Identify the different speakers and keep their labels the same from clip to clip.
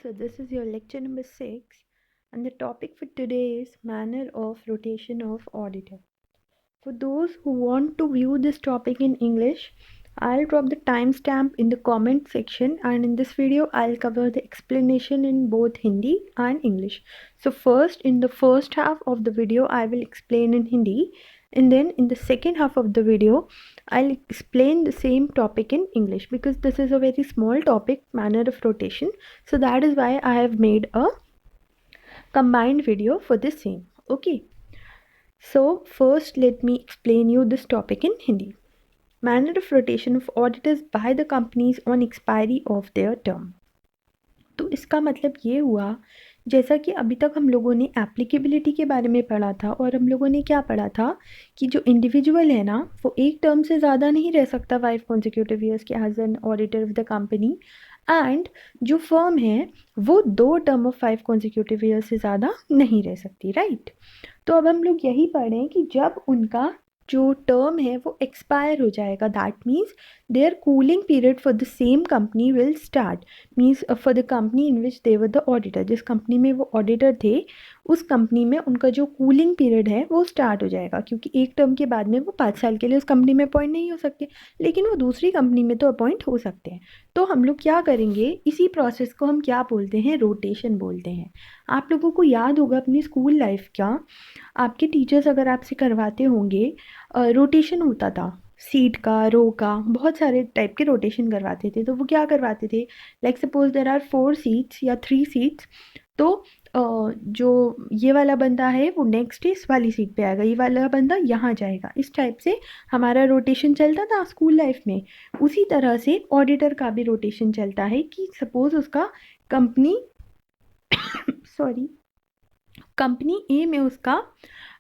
Speaker 1: so this is your lecture number 6, and the topic for today is manner of rotation of auditor. For those who want to view this topic in English, I'll drop the timestamp in the comment section, and in this video I'll cover the explanation in both Hindi and English. So first, in the first half of the video I will explain in Hindi, and then in the second half of the video I'll explain the same topic in English, because this is a very small topic, manner of rotation. So that is why I have made a combined video for the same. Okay. So first let me explain you this topic in Hindi. Manner of rotation of auditors by the companies on expiry of their term. तो इसका मतलब ये हुआ, जैसा कि अभी तक हम लोगों ने एप्लीकेबिलिटी के बारे में पढ़ा था, और हम लोगों ने क्या पढ़ा था कि जो इंडिविजुअल है ना, वो एक टर्म से ज़्यादा नहीं रह सकता 5 consecutive years के as an auditor of the company, and जो फर्म है वो 2 टर्म ऑफ 5 consecutive years से ज़्यादा नहीं रह सकती, राइट। तो अब हम लोग यही पढ़ें कि जब उनका जो टर्म है वो एक्सपायर हो जाएगा, that means there cooling period for the same company will start, means for the company in which they were the auditor, जिस कंपनी में वो ऑडिटर थे उस कंपनी में उनका जो कूलिंग पीरियड है वो स्टार्ट हो जाएगा, क्योंकि एक टर्म के बाद में वो 5 साल के लिए उस कंपनी में अपॉइंट नहीं हो सकते, लेकिन वो दूसरी कंपनी में तो अपॉइंट हो सकते हैं। तो हम लोग क्या करेंगे, इसी प्रोसेस को हम क्या बोलते हैं, रोटेशन बोलते हैं। आप लोगों को याद होगा अपनी स्कूल लाइफ का, आपके टीचर्स अगर आपसे करवाते होंगे, रोटेशन होता था, सीट का, रो का, बहुत सारे टाइप के रोटेशन करवाते थे। तो वो क्या करवाते थे, like suppose there are 4 seats या 3 सीट्स, तो जो ये वाला बंदा है वो नेक्स्ट इस वाली सीट पे आएगा, ये वाला बंदा यहाँ जाएगा, इस टाइप से हमारा रोटेशन चलता था स्कूल लाइफ में। उसी तरह से ऑडिटर का भी रोटेशन चलता है कि सपोज उसका कंपनी सॉरी कंपनी ए में उसका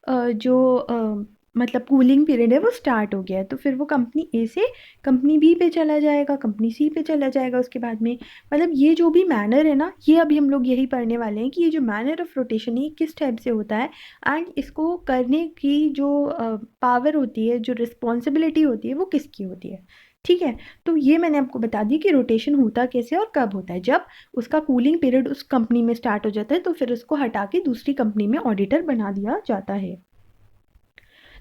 Speaker 1: जो मतलब कूलिंग पीरियड है वो स्टार्ट हो गया है, तो फिर वो कंपनी ए से कंपनी बी पे चला जाएगा, कंपनी सी पे चला जाएगा उसके बाद में। मतलब ये जो भी मैनर है ना, ये अभी हम लोग यही पढ़ने वाले हैं कि ये जो मैनर ऑफ रोटेशन है किस टाइप से होता है, एंड इसको करने की जो पावर होती है, जो रिस्पॉन्सिबिलिटी होती है, वो किसकी होती है। ठीक है, तो ये मैंने आपको बता दी कि रोटेशन होता कैसे और कब होता है। जब उसका कूलिंग पीरियड उस कंपनी में स्टार्ट हो जाता है तो फिर उसको हटा के दूसरी कंपनी में ऑडिटर बना दिया जाता है।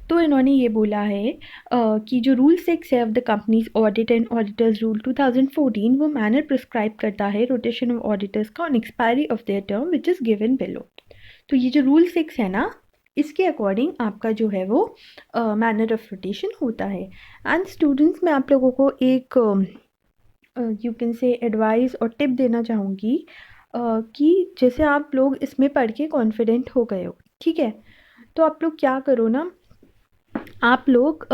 Speaker 1: तो इन्होंने ये बोला है कि जो रूल 6 है of the companies audit and auditors rule 2014, वो मैनर प्रिस्क्राइब करता है रोटेशन ऑफ ऑडिटर्स का on expiry of their term which is given below. तो ये जो रूल 6 है ना, इसके अकॉर्डिंग आपका जो है वो मैनर ऑफ रोटेशन होता है। एंड स्टूडेंट्स, मैं आप लोगों को एक यू कैन से एडवाइस और टिप देना चाहूँगी कि जैसे आप लोग इसमें पढ़ के कॉन्फिडेंट हो गए हो, ठीक है, तो आप लोग क्या करो ना, आप लोग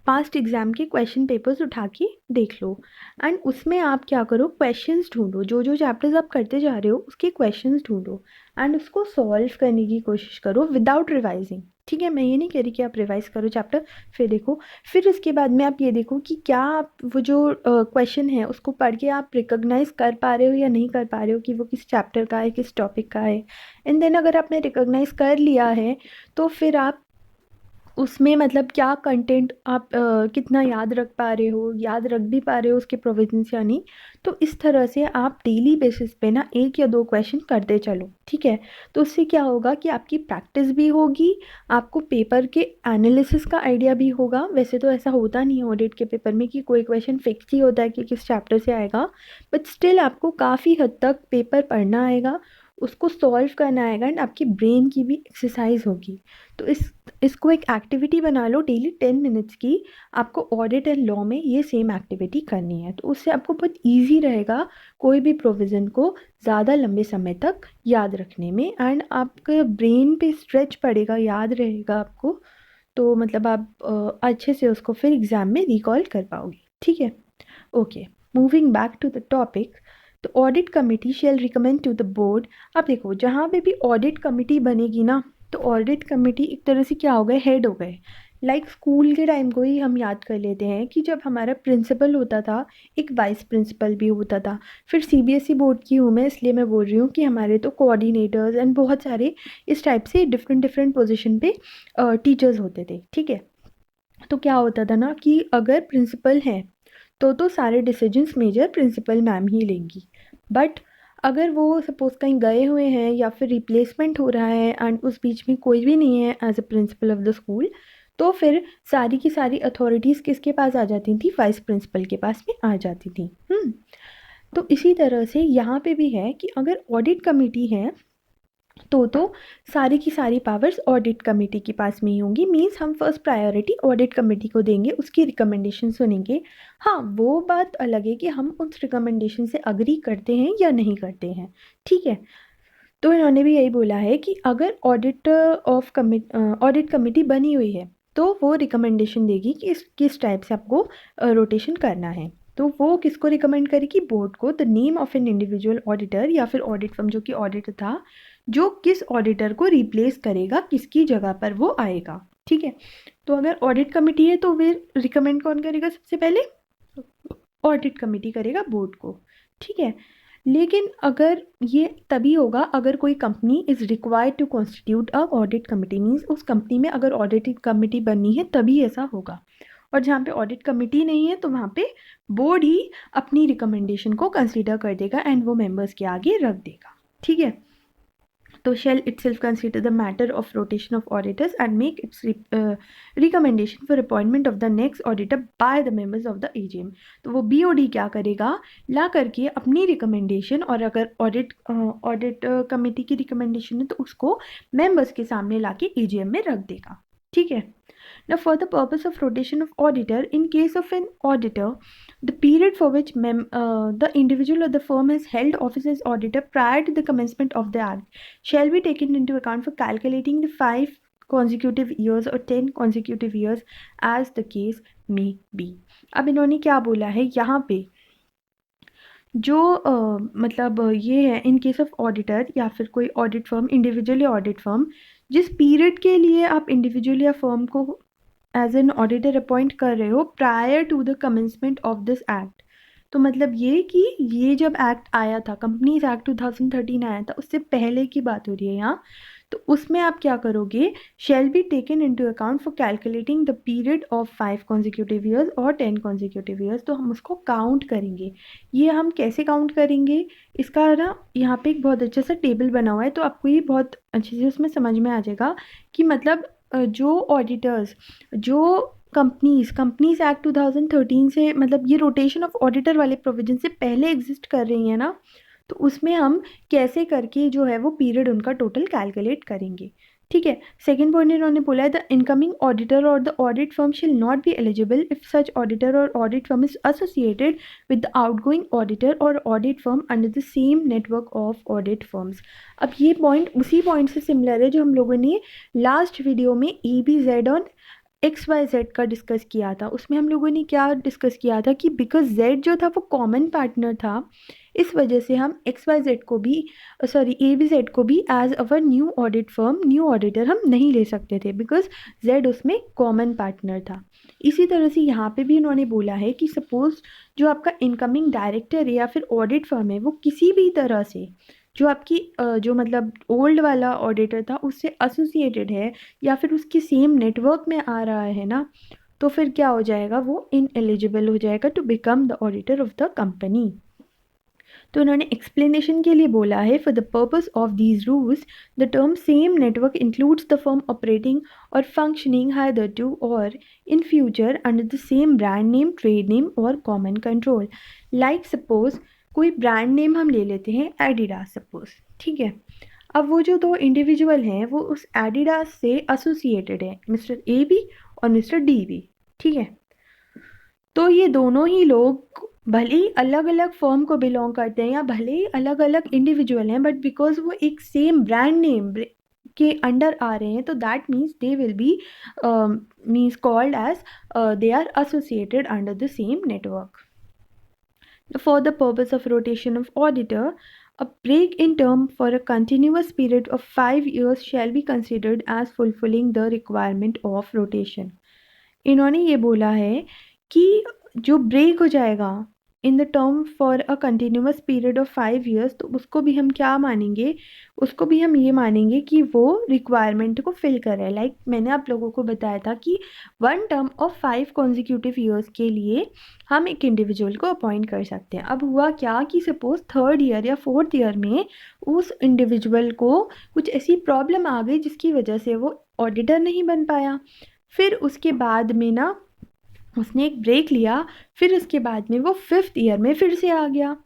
Speaker 1: पास्ट एग्ज़ाम के क्वेश्चन पेपर्स उठा के देख लो, एंड उसमें आप क्या करो, क्वेश्चंस ढूंढो, जो जो चैप्टर्स आप करते जा रहे हो उसके क्वेश्चंस ढूंढो, एंड उसको सॉल्व करने की कोशिश करो विदाउट रिवाइजिंग। ठीक है, मैं ये नहीं कह रही कि आप रिवाइज करो चैप्टर फिर देखो, फिर इसके बाद में आप ये देखो कि क्या आप वो जो क्वेश्चन है उसको पढ़ के आप रिकॉग्नाइज कर पा रहे हो या नहीं कर पा रहे हो कि वो किस चैप्टर का है, किस टॉपिक का है। एंड देन अगर आपने रिकॉग्नाइज कर लिया है तो फिर आप उसमें मतलब क्या कंटेंट आप कितना याद रख पा रहे हो, याद रख भी पा रहे हो उसके प्रोविजंस या नहीं। तो इस तरह से आप डेली बेसिस पे ना 1 या 2 क्वेश्चन करते चलो, ठीक है। तो उससे क्या होगा कि आपकी प्रैक्टिस भी होगी, आपको पेपर के एनालिसिस का आइडिया भी होगा। वैसे तो ऐसा होता नहीं है ऑडिट के पेपर में कि कोई क्वेश्चन फिक्स ही होता है कि किस चैप्टर से आएगा, बट स्टिल आपको काफ़ी हद तक पेपर पढ़ना आएगा, उसको सॉल्व करना आएगा, एंड आपकी ब्रेन की भी एक्सरसाइज होगी। तो इसको एक एक्टिविटी बना लो डेली 10 मिनट्स की, आपको ऑडिट एंड लॉ में ये सेम एक्टिविटी करनी है, तो उससे आपको बहुत ईजी रहेगा कोई भी प्रोविज़न को ज़्यादा लंबे समय तक याद रखने में, एंड आपके ब्रेन पे स्ट्रेच पड़ेगा, याद रहेगा आपको। तो मतलब आप अच्छे से उसको फिर एग्ज़ाम में रिकॉल कर पाओगे, ठीक है। Okay, moving back to the topic. तो audit committee shall recommend to the board. अब देखो, जहाँ पे भी ऑडिट कमिटी बनेगी ना, तो ऑडिट कमिटी एक तरह से क्या हो गए, हेड हो गए। लाइक स्कूल के टाइम को ही हम याद कर लेते हैं कि जब हमारा प्रिंसिपल होता था, एक वाइस प्रिंसिपल भी होता था। फिर सीबीएसई बोर्ड की हूँ मैं, इसलिए मैं बोल रही हूँ कि हमारे तो कोऑर्डिनेटर्स एंड बहुत सारे इस टाइप से डिफरेंट डिफरेंट पोजीशन पे टीचर्स होते थे, ठीक है। तो क्या होता था ना कि अगर प्रिंसिपल हैं तो सारे डिसीजंस मेजर प्रिंसिपल मैम ही लेंगी, बट अगर वो सपोज कहीं गए हुए हैं या फिर रिप्लेसमेंट हो रहा है एंड उस बीच में कोई भी नहीं है as a principal of the school, तो फिर सारी की सारी अथॉरिटीज़ किसके पास आ जाती थी? वाइस प्रिंसिपल के पास में आ जाती थी। तो इसी तरह से यहाँ पे भी है कि अगर ऑडिट कमेटी है तो सारी की सारी पावर्स ऑडिट कमेटी के पास में ही होंगी। मीन्स हम फर्स्ट प्रायोरिटी ऑडिट कमेटी को देंगे, उसकी रिकमेंडेशन सुनेंगे। हाँ, वो बात अलग है कि हम उस रिकमेंडेशन से अग्री करते हैं या नहीं करते हैं, ठीक है। तो इन्होंने भी यही बोला है कि अगर ऑडिट कमेटी बनी हुई है तो वो रिकमेंडेशन देगी कि किस टाइप से आपको रोटेशन करना है। तो वो किसको रिकमेंड करेगी? बोर्ड को। The name of an individual auditor या फिर ऑडिट फर्म जो कि ऑडिटर था, जो किस ऑडिटर को रिप्लेस करेगा, किसकी जगह पर वो आएगा, ठीक है। तो अगर ऑडिट कमेटी है तो फिर रिकमेंड कौन करेगा? सबसे पहले ऑडिट कमेटी करेगा बोर्ड को, ठीक है। लेकिन अगर ये तभी होगा अगर कोई company is required to constitute a audit committee. Means उस कंपनी में अगर ऑडिट कमेटी बननी है तभी ऐसा होगा। और जहाँ पे ऑडिट कमेटी नहीं है तो वहाँ पे बोर्ड ही अपनी रिकमेंडेशन को कंसीडर कर देगा एंड वो मेंबर्स के आगे रख देगा, ठीक है। तो shall itself consider the matter of rotation of auditors and make its recommendation for appointment of the next auditor by the members of the AGM। तो वो BOD क्या करेगा? ला करके अपनी रिकमेंडेशन, और अगर ऑडिट कमेटी की रिकमेंडेशन है तो उसको मेंबर्स के सामने लाके AGM में रख देगा, ठीक है। Now, for the purpose of rotation of auditor, in case of an auditor, the period for which the individual or the firm has held office as auditor prior to the commencement of the act shall be taken into account for calculating the 5 consecutive years or 10 consecutive years as the case may be। अब इन्होंने क्या बोला है यहाँ पे? जो मतलब ये है इन केस ऑफ ऑडिटर या फिर कोई ऑडिट फर्म, इंडिविजुअल या ऑडिट फर्म, जिस पीरियड के लिए आप इंडिविजुअल या फर्म को एज एन ऑडिटर अपॉइंट कर रहे हो prior to the commencement of this act. तो मतलब ये कि ये जब एक्ट आया था, कंपनीज एक्ट 2013 आया था, उससे पहले की बात हो रही है यहाँ। तो उसमें आप क्या करोगे? Shall be taken into account for calculating the period of 5 consecutive years और 10 कॉन्जिक्यूटिव ईयर्स। तो हम उसको काउंट करेंगे। ये हम कैसे काउंट करेंगे? इसका ना यहाँ पे एक बहुत अच्छा सा टेबल बना हुआ है, तो आपको ये बहुत अच्छे से उसमें समझ में आ जाएगा कि मतलब जो ऑडिटर्स, जो कंपनीज एक्ट 2013 से, मतलब ये रोटेशन ऑफ ऑडिटर वाले प्रोविजन से पहले एग्जिस्ट कर रही है ना, तो उसमें हम कैसे करके जो है वो पीरियड उनका टोटल कैलकुलेट करेंगे, ठीक है। सेकेंड पॉइंट इन्होंने बोला है the incoming auditor or the audit firm shall not be eligible if such auditor or audit firm is associated with the outgoing auditor or audit firm under the same network of audit firms. अब ये point उसी point से similar है जो हम लोगों ने last video में ABZ और XYZ का डिस्कस किया था। उसमें हम लोगों ने क्या डिस्कस किया था कि बिकॉज Z जो था वो कॉमन पार्टनर था, इस वजह से हम XYZ को भी ABZ को भी as our new audit firm, new auditor हम नहीं ले सकते थे बिकॉज Z उसमें कॉमन पार्टनर था। इसी तरह से यहाँ पे भी इन्होंने बोला है कि सपोज जो आपका इनकमिंग डायरेक्टर है या फिर ऑडिट फर्म है, वो किसी भी तरह से जो आपकी जो मतलब ओल्ड वाला ऑडिटर था उससे एसोसिएटेड है या फिर उसके सेम नेटवर्क में आ रहा है ना, तो फिर क्या हो जाएगा? वो इनएलिजिबल हो जाएगा to become the auditor of the company. तो उन्होंने एक्सप्लेनेशन के लिए बोला है for the purpose of these rules the term same network includes the firm operating और फंक्शनिंग हाइदरटू और in future under the same brand name, trade name और common control. Like suppose कोई ब्रांड नेम हम ले लेते हैं Adidas suppose, ठीक है। अब वो जो दो इंडिविजुअल हैं वो उस एडिडास से एसोसिएटेड है, मिस्टर ए भी और मिस्टर डी भी, ठीक है। तो ये दोनों ही लोग भले ही अलग अलग फर्म को बिलोंग करते हैं या भले ही अलग अलग इंडिविजुअल हैं, बट बिकॉज वो एक सेम ब्रांड नेम के अंडर आ रहे हैं तो that means they will be means called as they are associated under the same network. For the purpose of rotation of auditor, a break in term for a continuous period of 5 years shall be considered as fulfilling the requirement of rotation। इन्होंने ये बोला है कि जो break हो जाएगा इन the term for a continuous period of 5 years, तो उसको भी हम क्या मानेंगे, उसको भी हम ये मानेंगे कि वो रिक्वायरमेंट को फिल कर रहा है। लाइक मैंने आप लोगों को बताया था कि 1 term of 5 consecutive years के लिए हम एक इंडिविजुअल को अपॉइंट कर सकते हैं। अब हुआ क्या कि सपोज 3rd year या 4th year में उस इंडिविजुअल को कुछ ऐसी प्रॉब्लम आ गई जिसकी वजह से वो ऑडिटर नहीं बन पाया। फिर उसके बाद में ना उसने एक ब्रेक लिया, फिर उसके बाद में वो 5th year में फिर से आ गया।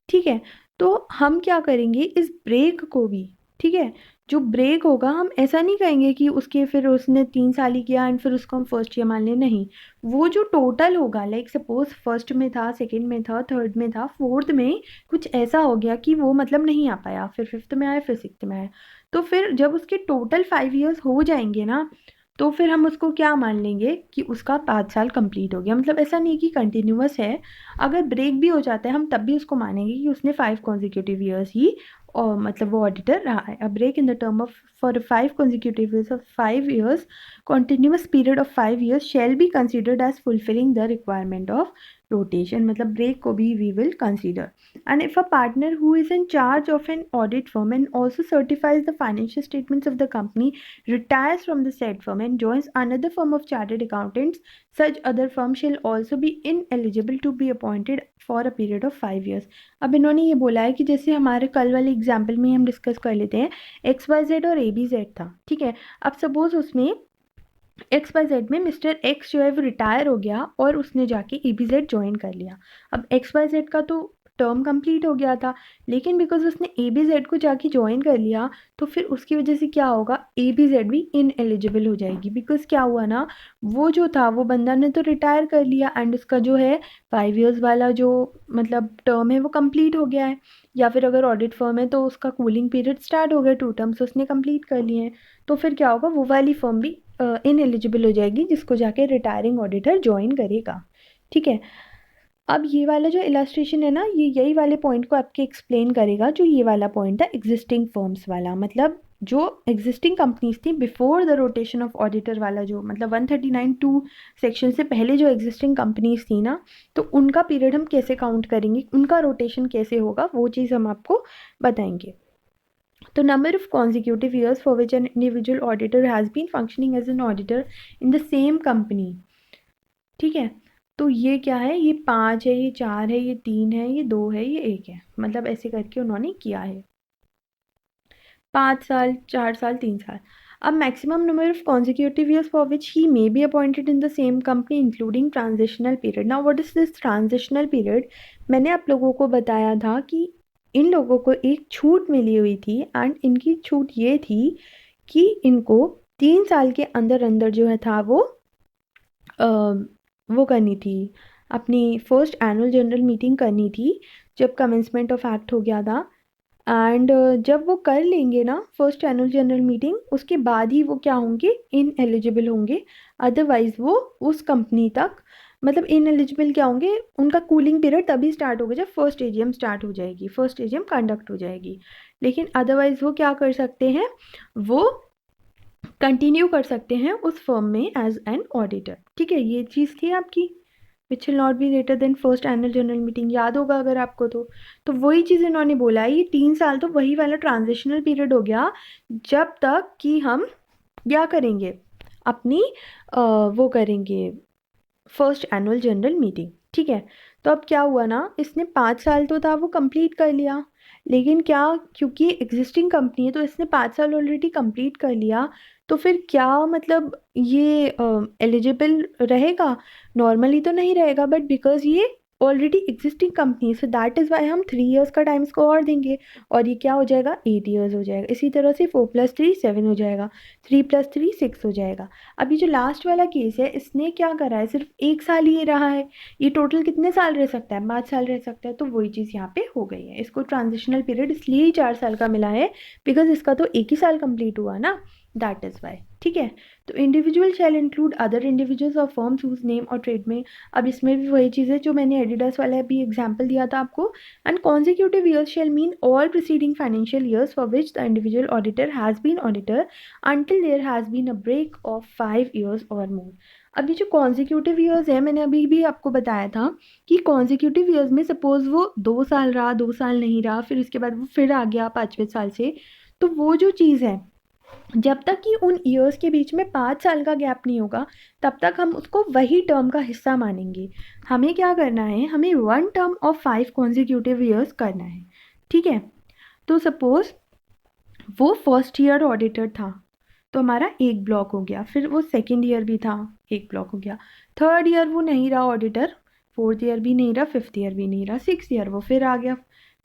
Speaker 1: ठीक है, तो हम क्या करेंगे इस ब्रेक को भी, ठीक है, जो ब्रेक होगा हम ऐसा नहीं कहेंगे कि उसके फिर उसने 3 साल ही किया एंड फिर उसको हम 1st year मान लें, नहीं। वो जो टोटल होगा, लाइक सपोज 1st में था, 2nd में था, 3rd में था, 4th में कुछ ऐसा हो गया कि वो मतलब नहीं आ पाया, फिर 5th में आया, फिर 6th में आया, तो फिर जब उसके टोटल 5 years हो जाएंगे ना, तो फिर हम उसको क्या मान लेंगे कि उसका 5 साल कंप्लीट हो गया। मतलब ऐसा नहीं कि कंटिन्यूअस है, अगर ब्रेक भी हो जाता है हम तब भी उसको मानेंगे कि उसने 5 consecutive years ही और मतलब वो ऑडिटर रहा है। A break in the term of for 5 consecutive years of 5 years, continuous period of 5 years shall be considered as fulfilling the requirement of rotation। मतलब ब्रेक को भी we will consider। And if a partner who is in charge of an audit firm and also certifies the financial statements of the company retires from the said firm and joins another firm of chartered accountants, such other firm shall also be ineligible to be appointed for a period of 5 years। अब इन्होंने ये बोला है कि जैसे हमारे कल वाले एग्जाम्पल में हम डिस्कस कर लेते हैं, XYZ और ABZ था, ठीक है। अब सपोज उसमें XYZ में मिस्टर एक्स जो है वो रिटायर हो गया और उसने जाके ABZ ज्वाइन कर लिया। अब XYZ का तो टर्म कंप्लीट हो गया था, लेकिन बिकॉज उसने ABZ को जाके ज्वाइन कर लिया तो फिर उसकी वजह से क्या होगा, ABZ भी इनएलिजिबल हो जाएगी। बिकॉज क्या हुआ ना, वो जो था वो बंदा ने तो रिटायर कर लिया एंड उसका जो है 5 years वाला जो मतलब टर्म है वो कंप्लीट हो गया है। या फिर अगर ऑडिट फर्म है तो उसका कूलिंग पीरियड स्टार्ट हो गया, 2 terms उसने कंप्लीट कर लिए हैं, तो फिर क्या होगा, वो वाली फर्म भी इनएलिजिबल हो जाएगी जिसको जाके रिटायरिंग ऑडिटर ज्वाइन करेगा। ठीक है, अब ये वाला जो इलस्ट्रेशन है ना, ये यही वाले पॉइंट को आपके एक्सप्लेन करेगा जो ये वाला पॉइंट था एग्जिस्टिंग फर्म्स वाला। मतलब जो एग्जिस्टिंग कंपनीज थी before the rotation of auditor वाला, जो मतलब 139(2) सेक्शन से पहले जो एग्जिस्टिंग कंपनीज थी ना, तो उनका पीरियड हम कैसे काउंट करेंगे, उनका रोटेशन कैसे होगा, वो चीज़ हम आपको बताएंगे। The number of consecutive years for which an individual auditor has been functioning as an auditor in the same company, ठीक है। तो ये क्या है, ये 5 है, ये 4 है, ये 3 है, ये 2 है, ये 1 है, मतलब ऐसे करके उन्होंने किया है 5 साल, 4 साल, 3 साल। अब maximum number of consecutive years for which he may be appointed in the same company including transitional period। Now what is this transitional period? मैंने आप लोगों को बताया था कि इन लोगों को एक छूट मिली हुई थी एंड इनकी छूट ये थी कि इनको 3 साल के अंदर अंदर जो है था वो करनी थी, अपनी फर्स्ट एनुअल जनरल मीटिंग करनी थी जब कमेंसमेंट ऑफ एक्ट हो गया था। एंड जब वो कर लेंगे ना फर्स्ट एनुअल जनरल मीटिंग, उसके बाद ही वो क्या होंगे, इनएलिजिबल होंगे। अदरवाइज वो उस कंपनी तक मतलब इनएलिजिबल क्या होंगे, उनका कूलिंग पीरियड तभी स्टार्ट होगा जब फर्स्ट एजीएम स्टार्ट हो जाएगी, फर्स्ट एजीएम कंडक्ट हो जाएगी। लेकिन अदरवाइज वो क्या कर सकते हैं, वो कंटिन्यू कर सकते हैं उस फर्म में एज एन ऑडिटर। ठीक है, ये चीज़ थी आपकी which will not be later than first annual general meeting, याद होगा अगर आपको तो वही चीज़ इन्होंने बोला है। ये 3 साल तो वही वाला ट्रांजिशनल पीरियड हो गया जब तक कि हम क्या करेंगे, अपनी वो करेंगे फर्स्ट एनुअल जनरल मीटिंग। ठीक है, तो अब क्या हुआ ना, इसने 5 साल तो था वो कंप्लीट कर लिया, लेकिन क्या, क्योंकि एग्जिस्टिंग कंपनी है तो इसने 5 साल ऑलरेडी कंप्लीट कर लिया, तो फिर क्या मतलब ये एलिजिबल रहेगा, नॉर्मली तो नहीं रहेगा, बट बिकॉज ये ऑलरेडी एग्जिस्टिंग कंपनी है, सो दैट इज़ वाई हम 3 years का टाइम इसको और देंगे और ये क्या हो जाएगा, 8 years हो जाएगा। इसी तरह से 4+3 7 हो जाएगा, 3+3 6 हो जाएगा। अभी जो लास्ट वाला केस है, इसने क्या करा है, सिर्फ 1 साल ही रहा है, ये टोटल कितने साल रह सकता है, 5 साल रह सकता है, तो वही चीज़ यहाँ पे हो गई है। इसको ट्रांजिशनल पीरियड इसलिए ही 4 साल का मिला है बिकॉज इसका तो 1 ही साल कंप्लीट हुआ ना, दैट इज़ वाई। ठीक है। तो individual shall include other individuals और फर्म्स हुज नेम और ट्रेड में, अब इसमें भी वही चीज़ है जो मैंने एडिडास वाला अभी एग्जांपल दिया था आपको। And consecutive years shall mean all preceding financial years for which the individual auditor has been auditor until there has been a break of 5 years और मोर। अब ये जो कॉन्जिक्यूटिव ईयर्स है, मैंने अभी भी आपको बताया था कि कॉन्जिक्यूटिव ईयर्स में सपोज वो 2 साल रहा, 2 साल नहीं रहा, फिर उसके बाद वो फिर आ गया 5वें साल से, तो वो जो चीज़ है, जब तक कि उन ईयर्स के बीच में 5 साल का गैप नहीं होगा तब तक हम उसको वही टर्म का हिस्सा मानेंगे। हमें क्या करना है, हमें 1 टर्म ऑफ 5 कॉन्जिक्यूटिव ईयर्स करना है, ठीक है। तो सपोज वो फर्स्ट ईयर ऑडिटर था तो हमारा एक ब्लॉक हो गया, फिर वो सेकेंड ईयर भी था, एक ब्लॉक हो गया, थर्ड ईयर वो नहीं रहा ऑडिटर, फोर्थ ईयर भी नहीं रहा, फिफ्थ ईयर भी नहीं रहा, सिक्स ईयर वो फिर आ गया,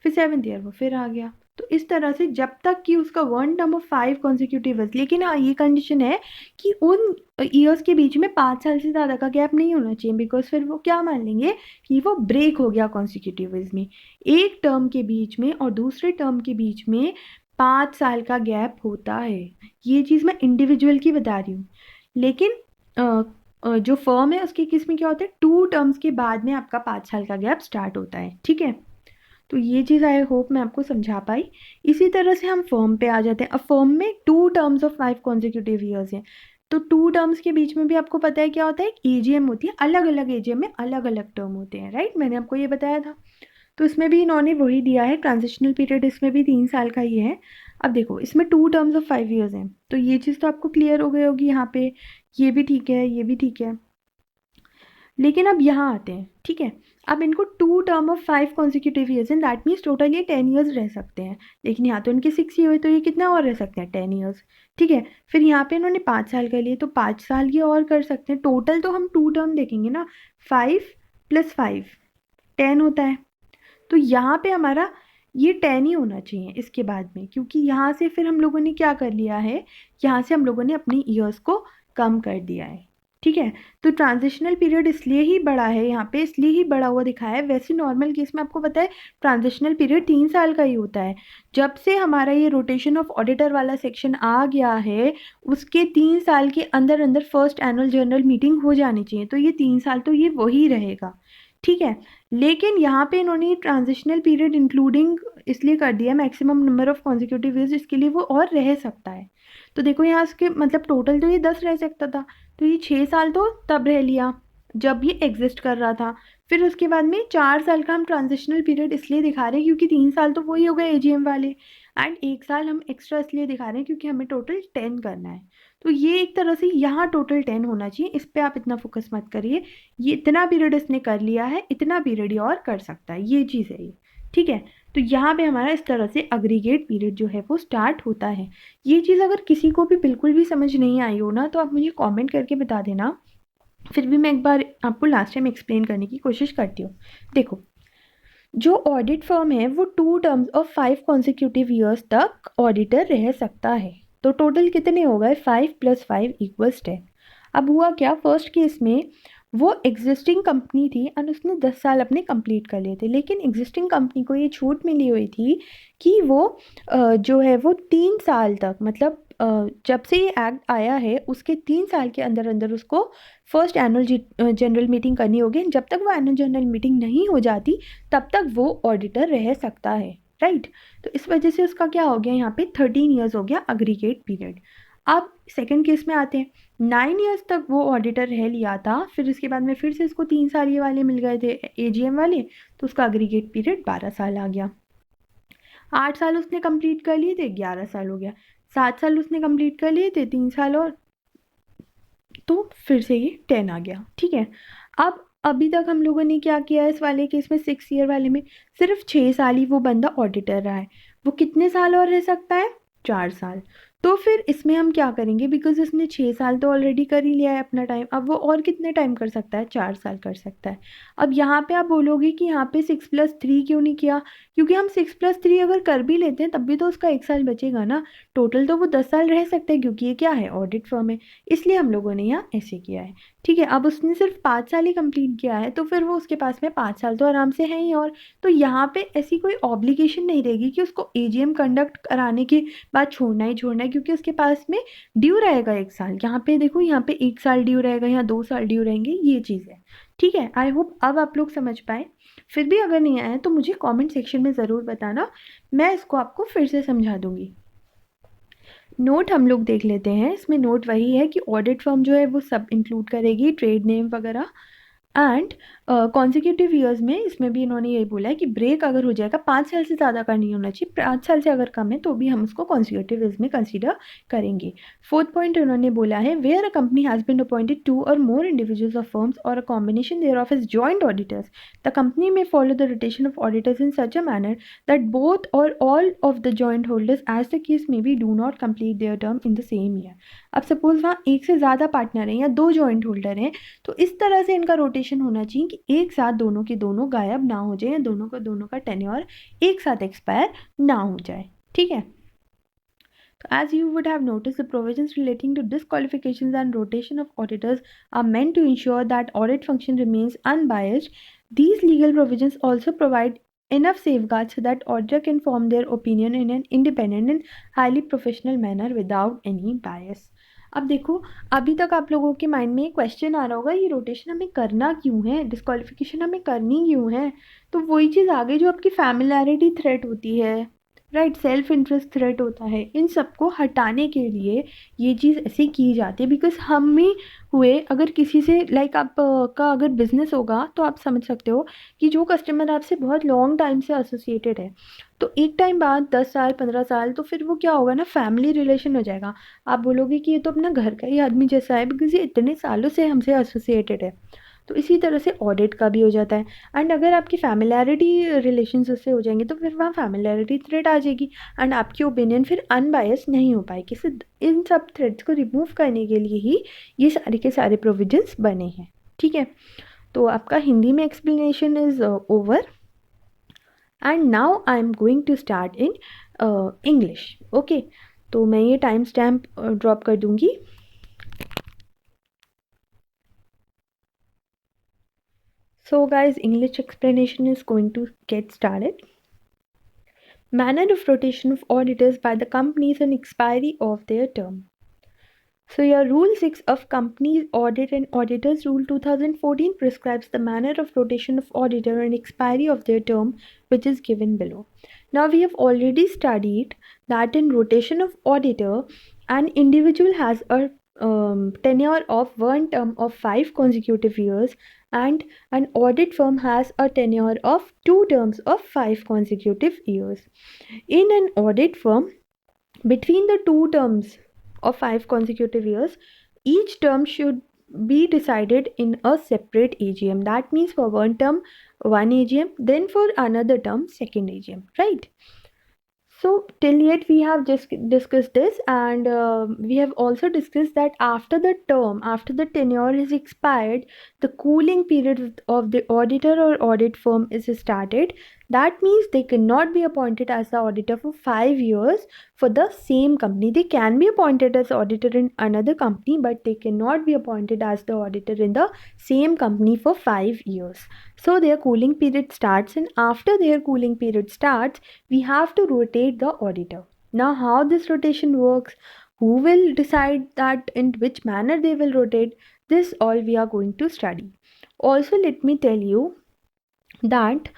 Speaker 1: फिर सेवन्थ ईयर वो फिर आ गया। तो इस तरह से जब तक कि उसका 1 टर्म ऑफ 5 कॉन्जिक्यूटिव ईयर्स, लेकिन हाँ ये कंडीशन है कि उन ईयर्स के बीच में 5 साल से ज़्यादा का गैप नहीं होना चाहिए, बिकॉज फिर वो क्या मान लेंगे कि वो ब्रेक हो गया कॉन्जिक्यूटिव ईयर्स में। एक टर्म के बीच में और दूसरे टर्म के बीच में 5 साल का गैप होता है, ये चीज़ मैं इंडिविजुअल की बता रही हूँ। लेकिन जो फर्म है उसके केस में क्या होता है, 2 टर्म्स के बाद में आपका 5 साल का गैप स्टार्ट होता है, ठीक है। तो ये चीज़ आई होप मैं आपको समझा पाई। इसी तरह से हम फर्म पे आ जाते हैं। अब फर्म में 2 टर्म्स ऑफ 5 कॉन्जिक्यूटिव ईयर्स हैं, तो 2 टर्म्स के बीच में भी आपको पता है क्या होता है, एक एजीएम होती है, अलग अलग एजीएम में अलग अलग टर्म होते हैं, राइट, मैंने आपको ये बताया था। तो इसमें भी इन्होंने वही दिया है, ट्रांजिशनल पीरियड इसमें भी 3 साल का ही है। अब देखो इसमें 2 टर्म्स ऑफ 5 ईयर्स हैं, तो ये चीज़ तो आपको क्लियर हो गई होगी यहाँ पे, ये भी ठीक है, ये भी ठीक है। लेकिन अब यहाँ आते हैं, ठीक है। अब इनको 2 टर्म ऑफ 5 कॉन्जिक्यूटिव ईयर्स हैं, दैट मीन्स टोटल ये 10 ईयर्स रह सकते हैं, लेकिन यहाँ तो इनके 6 ही हुए, तो ये कितना और रह सकते हैं, 10 ईयर्स, ठीक है। फिर यहाँ पे इन्होंने 5 साल कर लिए, तो 5 साल ये और कर सकते हैं। टोटल तो हम 2 टर्म देखेंगे ना, 5 + 5 10 होता है। तो यहाँ पे हमारा ये 10 ही होना चाहिए इसके बाद में, क्योंकि यहाँ से फिर हम लोगों ने क्या कर लिया है, यहाँ से हम लोगों ने अपनी ईयर्स को कम कर दिया है, ठीक है। तो ट्रांजिशनल पीरियड इसलिए ही बड़ा है यहाँ पे, इसलिए ही बड़ा हुआ दिखाया है। वैसे नॉर्मल केस में आपको पता है ट्रांजिशनल पीरियड 3 साल का ही होता है। जब से हमारा ये रोटेशन ऑफ ऑडिटर वाला सेक्शन आ गया है, उसके 3 साल के अंदर अंदर फर्स्ट एनुअल जनरल मीटिंग हो जानी चाहिए, तो ये 3 साल तो ये वही रहेगा, ठीक है। लेकिन यहाँ पे इन्होंने ट्रांजिशनल पीरियड इंक्लूडिंग इसलिए कर दिया maximum number of consecutive years, इसके लिए वो और रह सकता है। तो देखो यहाँ इसके मतलब टोटल तो ये 10 रह सकता था, तो ये 6 साल तो तब रह लिया जब ये एग्जिस्ट कर रहा था। फिर उसके बाद में 4 साल का हम ट्रांजिशनल पीरियड इसलिए दिखा रहे हैं क्योंकि 3 साल तो वही हो गए एजीएम वाले, एंड 1 साल हम एक्स्ट्रा इसलिए दिखा रहे हैं क्योंकि हमें टोटल 10 करना है। तो ये एक तरह से यहाँ टोटल 10 होना चाहिए, इस पर आप इतना फोकस मत करिए। ये इतना पीरियड इसने कर लिया है, इतना पीरियड ये और कर सकता है, ये चीज़ है ये, ठीक है। तो यहाँ पे हमारा इस तरह से अग्रीगेट पीरियड जो है वो स्टार्ट होता है। ये चीज़ अगर किसी को भी बिल्कुल भी समझ नहीं आई हो ना, तो आप मुझे कमेंट करके बता देना, फिर भी मैं एक बार आपको लास्ट टाइम एक्सप्लेन करने की कोशिश करती हूँ। देखो जो ऑडिट फर्म है वो 2 टर्म्स ऑफ 5 कॉन्जिक्यूटिव ईयर्स तक ऑडिटर रह सकता है। तो टोटल कितने हो गए, 5 + 5 = 10। अब हुआ क्या, फर्स्ट केस में वो एग्जिस्टिंग कंपनी थी एंड उसने 10 साल अपने कंप्लीट कर लिए थे, लेकिन एग्जिस्टिंग कंपनी को ये छूट मिली हुई थी कि वो जो है वो 3 साल तक, मतलब जब से ये एक्ट आया है उसके 3 साल के अंदर अंदर उसको फर्स्ट एनुअल जनरल मीटिंग करनी होगी। जब तक वो एनुअल जनरल मीटिंग नहीं हो जाती तब तक वो ऑडिटर रह सकता है, राइट। तो इस वजह से उसका क्या हो गया, यहाँ पे 13 ईयर्स हो गया अग्रीगेट पीरियड। अब सेकेंड केस में आते हैं, 9 ईयर्स तक वो ऑडिटर रह लिया था, फिर उसके बाद में फिर से इसको 3 साल ये वाले मिल गए थे एजीएम वाले, तो उसका अग्रीगेट पीरियड 12 साल आ गया। 8 साल उसने कंप्लीट कर लिए थे, 11 साल हो गया। 7 साल उसने कंप्लीट कर लिए थे, 3 साल और, तो फिर से ये 10 आ गया, ठीक है। अब अभी तक हम लोगों ने क्या किया है, इस वाले केस में 6 ईयर वाले में सिर्फ 6 साल ही वो बंदा ऑडिटर रहा है। वो कितने साल और रह सकता है, 4 साल। तो फिर इसमें हम क्या करेंगे, बिकॉज इसने 6 साल तो ऑलरेडी कर ही लिया है अपना टाइम, अब वो और कितने टाइम कर सकता है, 4 साल कर सकता है। अब यहाँ पे आप बोलोगे कि यहाँ पे 6 + 3 क्यों नहीं किया, क्योंकि हम 6 + 3 अगर कर भी लेते हैं तब भी तो उसका 1 साल बचेगा ना, टोटल तो वो 10 साल रह सकते हैं, क्योंकि ये क्या है, ऑडिट फर्म है, इसलिए हम लोगों ने यहाँ ऐसे किया है, ठीक है। अब उसने सिर्फ 5 साल ही कंप्लीट किया है, तो फिर वो उसके पास में 5 साल तो आराम से हैं ही, और तो यहाँ पे ऐसी कोई ऑब्लिगेशन नहीं रहेगी कि उसको एजीएम कंडक्ट कराने के बाद छोड़ना ही छोड़ना है, क्योंकि उसके पास में ड्यू रहेगा 1 साल। यहाँ पे देखो, यहाँ पे 1 साल ड्यू रहेगा, यहाँ 2 साल ड्यू रहेंगे, ये चीज़ है। ठीक है, आई होप अब आप लोग समझ पाए। फिर भी अगर नहीं आया तो मुझे कमेंट सेक्शन में ज़रूर बताना, मैं इसको आपको फिर से समझा दूंगी। नोट हम लोग देख लेते हैं। इसमें नोट वही है कि ऑडिट फर्म जो है वो सब इंक्लूड करेगी, ट्रेड नेम वगैरह। एंड कॉन्जिक्यूटिव ईयर्स में इसमें भी इन्होंने यही बोला है कि ब्रेक अगर हो जाएगा, 5 साल से ज़्यादा का नहीं होना चाहिए, 5 साल से अगर कम है तो भी हम उसको कॉन्जिक्यूटिव ईयर्स में कंसीडर करेंगे। फोर्थ पॉइंट उन्होंने बोला है, where a company has been appointed 2 or more individuals of firms or a combination thereof as joint auditors, the company may follow the rotation of auditors in such a manner that both or all of the joint holders as the case may be do not complete their term in the same year. अब suppose वहाँ एक से ज़्यादा partner हैं या 2 joint holder हैं, तो इस तरह से इनका रोटेशन होना चाहिए कि एक साथ दोनों के दोनों गायब ना हो जाए, या दोनों का टेन्योर एक साथ एक्सपायर ना हो जाए। ठीक है, तो as you would have noticed, the provisions relating to disqualifications and rotation of auditors are meant to ensure that audit function remains unbiased. These legal provisions also provide enough safeguards so that auditor can form their opinion in an independent and highly professional manner without any bias. अब देखो, अभी तक आप लोगों के mind में question आ रहा होगा, ये रोटेशन हमें करना क्यों है, डिस्क्वालिफिकेशन हमें करनी क्यों है। तो वही चीज़ आगे जो आपकी फैमिलियरिटी थ्रेट होती है, राइट, सेल्फ इंटरेस्ट थ्रेट होता है, इन सबको हटाने के लिए ये चीज़ ऐसे की जाती है। बिकॉज हम ही हुए, अगर किसी से लाइक आप का अगर बिजनेस होगा तो आप समझ सकते हो कि जो कस्टमर आपसे बहुत लॉन्ग टाइम से एसोसिएटेड है, तो एक टाइम बाद 10 साल 15 साल तो फिर वो क्या होगा ना, फैमिली रिलेशन हो जाएगा। आप बोलोगे कि ये तो अपना घर का ही आदमी जैसा है, बिकॉज ये इतने सालों से हमसे एसोसिएटेड है। तो इसी तरह से ऑडिट का भी हो जाता है। एंड अगर आपकी फैमिलियरिटी रिलेशंस उससे हो जाएंगे तो फिर वहाँ फैमिलियरिटी थ्रेट आ जाएगी, एंड आपकी ओपिनियन फिर अनबायस नहीं हो पाएगी। सो इन सब थ्रेड्स को रिमूव करने के लिए ही ये सारे के सारे प्रोविजंस बने हैं। ठीक है, तो आपका हिंदी में explanation is over, and now I am going to start in English. Okay, तो मैं ये टाइम स्टैम्प ड्रॉप कर दूंगी। So guys, English explanation is going to get started. Manner of rotation of auditors by the companies and expiry of their term. So your Rule 6 of Companies Audit and Auditors Rule 2014 prescribes the manner of rotation of auditor and expiry of their term, which is given below. Now we have already studied that in rotation of auditor, an individual has a tenure of one term of 5 consecutive years, and an audit firm has a tenure of 2 terms of 5 consecutive years. In an audit firm, between the 2 terms of 5 consecutive years, each term should be decided in a separate AGM. That means for one term, one AGM, then for another term, second AGM, right? So till yet we have just discussed this, and we have also discussed that after the term, after the tenure is expired, the cooling period of the auditor or audit firm is started. That means they cannot be appointed as the auditor for 5 years for the same company. They can be appointed as auditor in another company, but they cannot be appointed as the auditor in the same company for 5 years. So their cooling period starts, and after their cooling period starts, we have to rotate the auditor. Now how this rotation works, who will decide that, in which manner they will rotate, this all we are going to study. Also, let me tell you that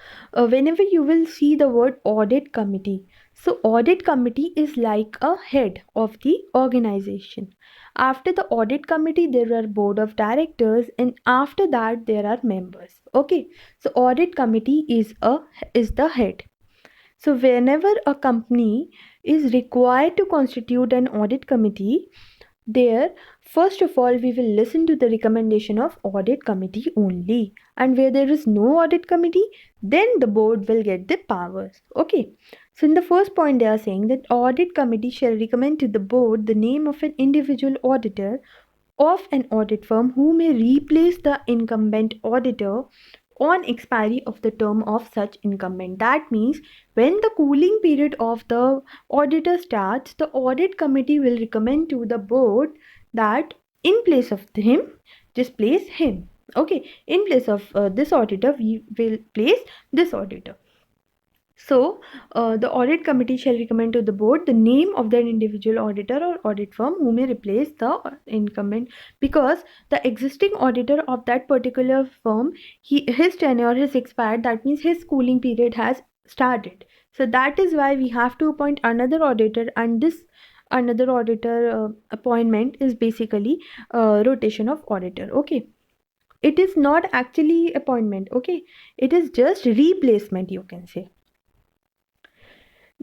Speaker 1: whenever you will see the word audit committee, so audit committee is like a head of the organization. After the audit committee there are board of directors, and after that there are members. Okay, so audit committee is the head. So whenever a company is required to constitute an audit committee, there, first of all, we will listen to the recommendation of audit committee only. And where there is no audit committee, then the board will get the powers. Okay. So in the first point, they are saying that audit committee shall recommend to the board the name of an individual auditor of an audit firm who may replace the incumbent auditor on expiry of the term of such incumbent. That means when the cooling period of the auditor starts, the audit committee will recommend to the board that in place of him, just place him. Okay, in place of this auditor, we will place this auditor. So, the audit committee shall recommend to the board the name of that individual auditor or audit firm who may replace the incumbent, because the existing auditor of that particular firm, his tenure has expired. That means his schooling period has started. So that is why we have to appoint another auditor, and this another auditor appointment is basically rotation of auditor. Okay, it is not actually appointment. Okay, it is just replacement, you can say.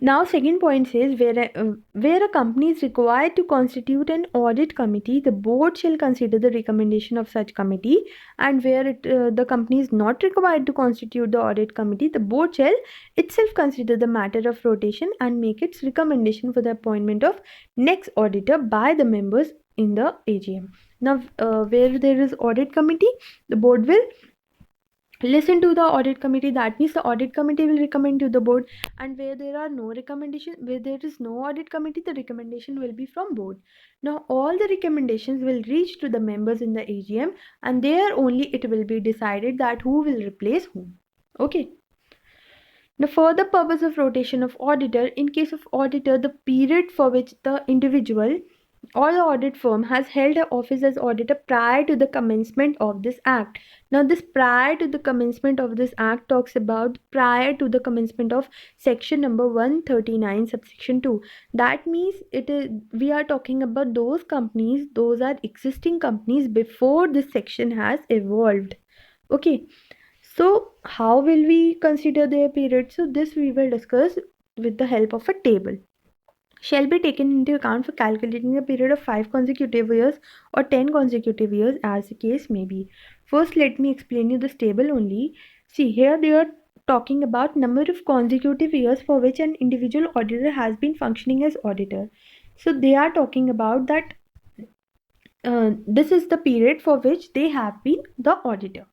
Speaker 1: Now, second point says where a company is required to constitute an audit committee, the board shall consider the recommendation of such committee, and where the company is not required to constitute the audit committee, the board shall itself consider the matter of rotation and make its recommendation for the appointment of next auditor by the members in the AGM. Now, where there is audit committee, the board will listen to the audit committee. That means the audit committee will recommend to the board, and where there are no recommendation, where there is no audit committee, the recommendation will be from board. Now all the recommendations will reach to the members in the AGM, and there only it will be decided that who will replace whom. Okay. Now, for the purpose of rotation of auditor, in case of auditor, the period for which the individual or the audit firm has held an office as auditor prior to the commencement of this act. Now, this prior to the commencement of this act talks about prior to the commencement of section number 139 subsection 2. That means we are talking about those companies, those are existing companies before this section has evolved. Okay. So how will we consider their period? So this we will discuss with the help of a table. Shall be taken into account for calculating a period of 5 consecutive years or 10 consecutive years, as the case may be. First, let me explain you this table only. See, here they are talking about number of consecutive years for which an individual auditor has been functioning as auditor. So they are talking about that this is the period for which they have been the auditor.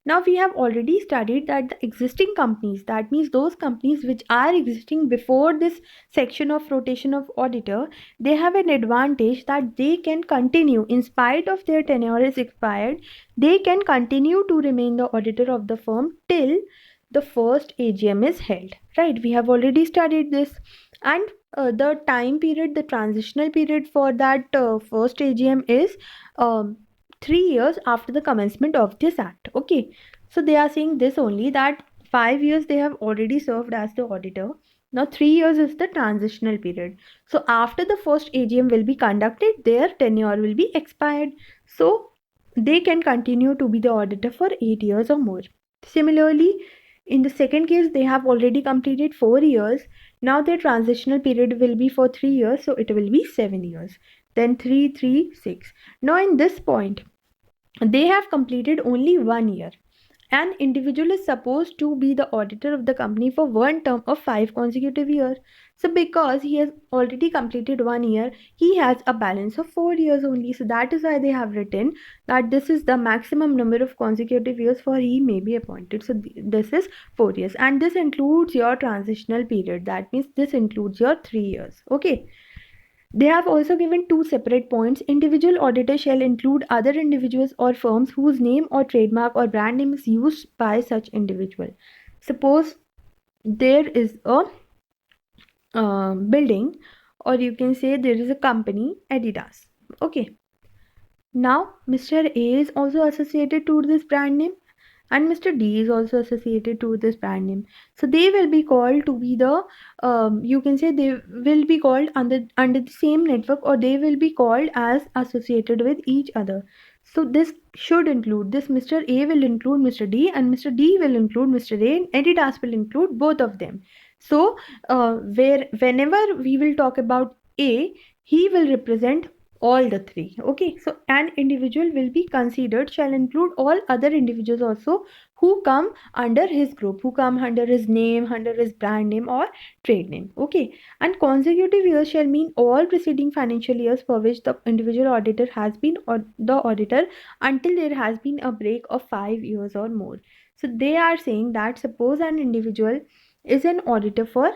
Speaker 1: Now we have already studied that the existing companies, that means those companies which are existing before this section of rotation of auditor, they have an advantage that they can continue in spite of their tenure is expired. They can continue to remain the auditor of the firm till the first AGM is held. Right? We have already studied this, and the time period, the transitional period for that first AGM is 3 years after the commencement of this act. Okay, so they are saying this only, that 5 years they have already served as the auditor. Now 3 years is the transitional period. So after the first AGM will be conducted, their tenure will be expired. So they can continue to be the auditor for 8 years or more. Similarly, in the second case, they have already completed 4 years. Now their transitional period will be for 3 years, so it will be 7 years. Then 3, 3, 6. Now in this point, they have completed only 1 year. An individual is supposed to be the auditor of the company for one term of 5 consecutive years. So because he has already completed 1 year, he has a balance of 4 years only. So that is why they have written that this is the maximum number of consecutive years for he may be appointed. So this is 4 years, and this includes your transitional period. That means this includes your 3 years. Okay. They have also given 2 separate points. Individual auditor shall include other individuals or firms whose name or trademark or brand name is used by such individual. Suppose there is a building, or you can say there is a company, Adidas. Okay. Now, Mr. A is also associated to this brand name, and Mr. D is also associated to this brand name. So they will be called to be the, you can say they will be called under the same network, or they will be called as associated with each other. So this should include, this Mr. A will include Mr. D, and Mr. D will include Mr. A, and Adidas will include both of them. So whenever we will talk about A, he will represent all the 3. Okay, so an individual will be considered, shall include all other individuals also who come under his group, who come under his name, under his brand name or trade name. Okay, and consecutive years shall mean all preceding financial years for which the individual auditor has been the auditor until there has been a break of 5 years or more. So they are saying that suppose an individual is an auditor for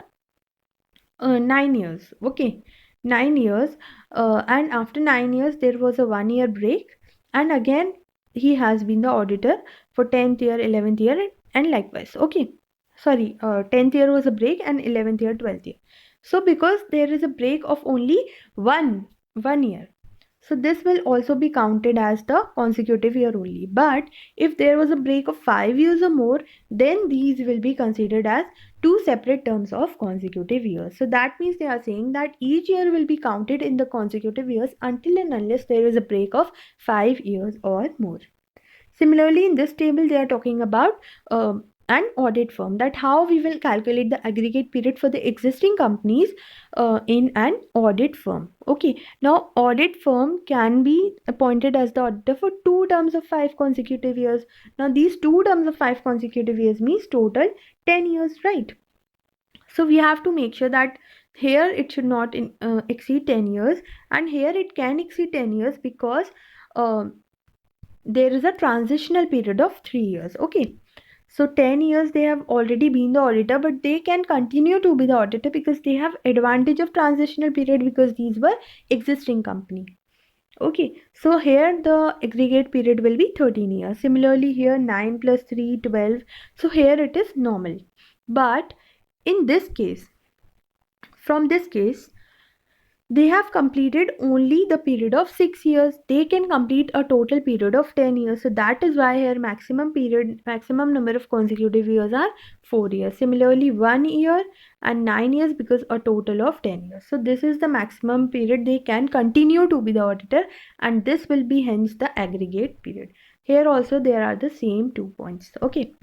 Speaker 1: 9 years. Okay, 9 years, and after 9 years there was a 1 year break, and again he has been the auditor for 10th year, 11th year, and likewise. Okay, sorry, 10th year was a break, and 11th year, 12th year. So because there is a break of only one year, so this will also be counted as the consecutive year only. But if there was a break of 5 years or more, then these will be considered as two separate terms of consecutive years. So that means they are saying that each year will be counted in the consecutive years until and unless there is a break of 5 years or more. Similarly, in this table, they are talking about an audit firm, that how we will calculate the aggregate period for the existing companies in an audit firm. Okay, now audit firm can be appointed as the auditor for 2 terms of 5 consecutive years. Now these 2 terms of 5 consecutive years means total 10 years, right? So we have to make sure that here it should not exceed 10 years, and here it can exceed 10 years because there is a transitional period of 3 years. Okay, so 10 years they have already been the auditor, but they can continue to be the auditor because they have advantage of transitional period because these were existing company. Okay, so here the aggregate period will be 13 years. Similarly here 9 plus 3, 12. So here it is normal. But in this case, from this case, they have completed only the period of 6 years. They can complete a total period of 10 years. So that is why here maximum number of consecutive years are 4 years. Similarly 1 year and 9 years because a total of 10 years. So this is the maximum period they can continue to be the auditor, and this will be hence the aggregate period. Here also there are the same 2 points. Okay.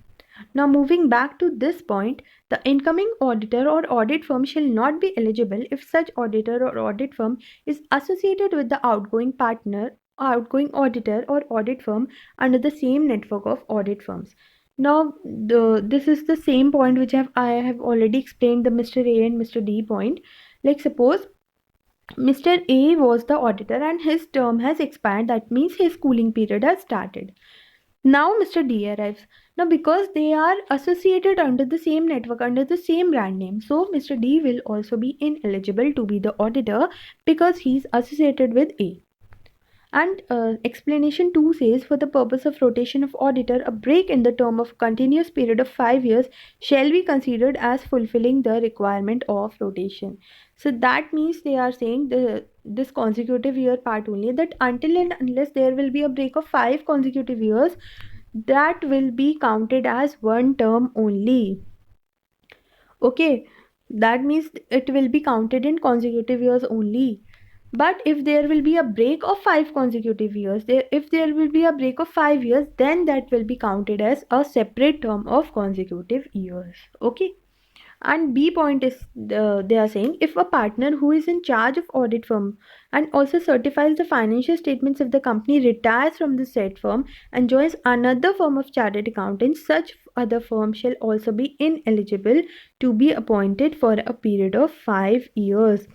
Speaker 1: Now moving back to this point, the incoming auditor or audit firm shall not be eligible if such auditor or audit firm is associated with the outgoing auditor or audit firm under the same network of audit firms. Now this is the same point which I have already explained, the Mr. A and Mr. D point. Like suppose Mr. A was the auditor and his term has expired, that means his cooling period has started. Now Mr. D arrives. Now because they are associated under the same network, under the same brand name, so Mr. D will also be ineligible to be the auditor because he is associated with A. And explanation 2 says, for the purpose of rotation of auditor, a break in the term of continuous period of 5 years shall be considered as fulfilling the requirement of rotation. So that means they are saying this consecutive year part only, that until and unless there will be a break of 5 consecutive years, that will be counted as one term only. Okay, that means it will be counted in consecutive years only. But if there will be a break of 5 consecutive years, if there will be a break of 5 years, then that will be counted as a separate term of consecutive years. Okay. And B point is they are saying, if a partner who is in charge of audit firm and also certifies the financial statements of the company retires from the said firm and joins another firm of chartered accountants, such other firm shall also be ineligible to be appointed for a period of 5 years.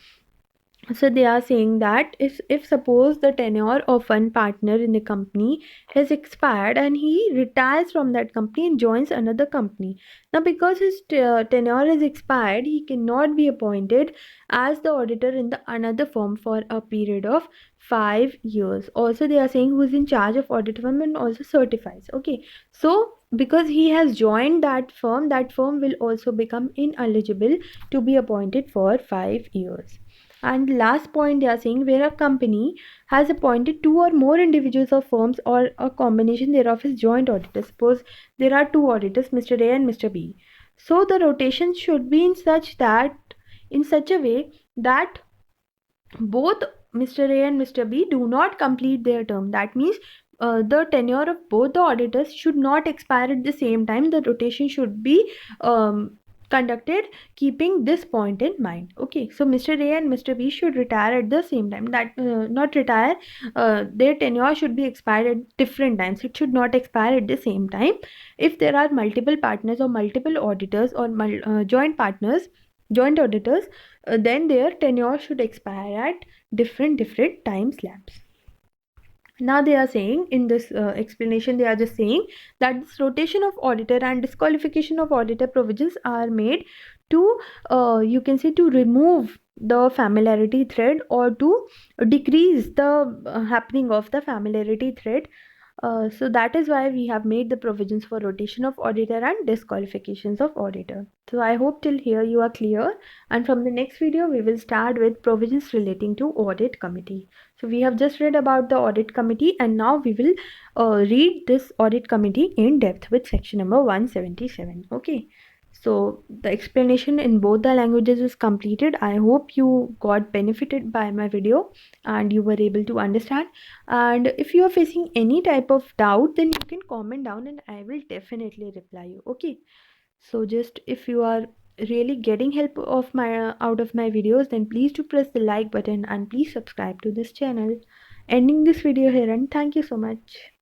Speaker 1: So they are saying that if suppose the tenure of one partner in the company has expired and he retires from that company and joins another company, now because his tenure has expired, he cannot be appointed as the auditor in the another firm for a period of 5 years. Also they are saying who is in charge of audit firm and also certifies. Okay, so because he has joined that firm will also become ineligible to be appointed for 5 years. And last point they are saying, where a company has appointed 2 or more individuals or firms or a combination thereof is joint auditors. Suppose there are 2 auditors, Mr. A and Mr. B. So the rotation should be in such a way that both Mr. A and Mr. B do not complete their term. That means the tenure of both the auditors should not expire at the same time. The rotation should be conducted keeping this point in mind. Okay, so Mr. A and Mr. B should retire at the same time. That not retire, their tenure should be expired at different times. It should not expire at the same time. If there are multiple partners or multiple auditors or joint auditors, then their tenure should expire at different time slabs. Now they are saying in this explanation, they are just saying that this rotation of auditor and disqualification of auditor provisions are made to you can say to remove the familiarity thread or to decrease the happening of the familiarity thread So that is why we have made the provisions for rotation of auditor and disqualifications of auditor. So I hope till here you are clear, and from the next video we will start with provisions relating to audit committee. So we have just read about the audit committee, and now we will read this audit committee in depth with section number 177. Okay. So the explanation in both the languages is completed. I hope you got benefited by my video and you were able to understand. And if you are facing any type of doubt, then you can comment down and I will definitely reply you. Okay. So just if you are really getting help of my out of my videos, then please do press the like button and please subscribe to this channel. Ending this video here, and thank you so much.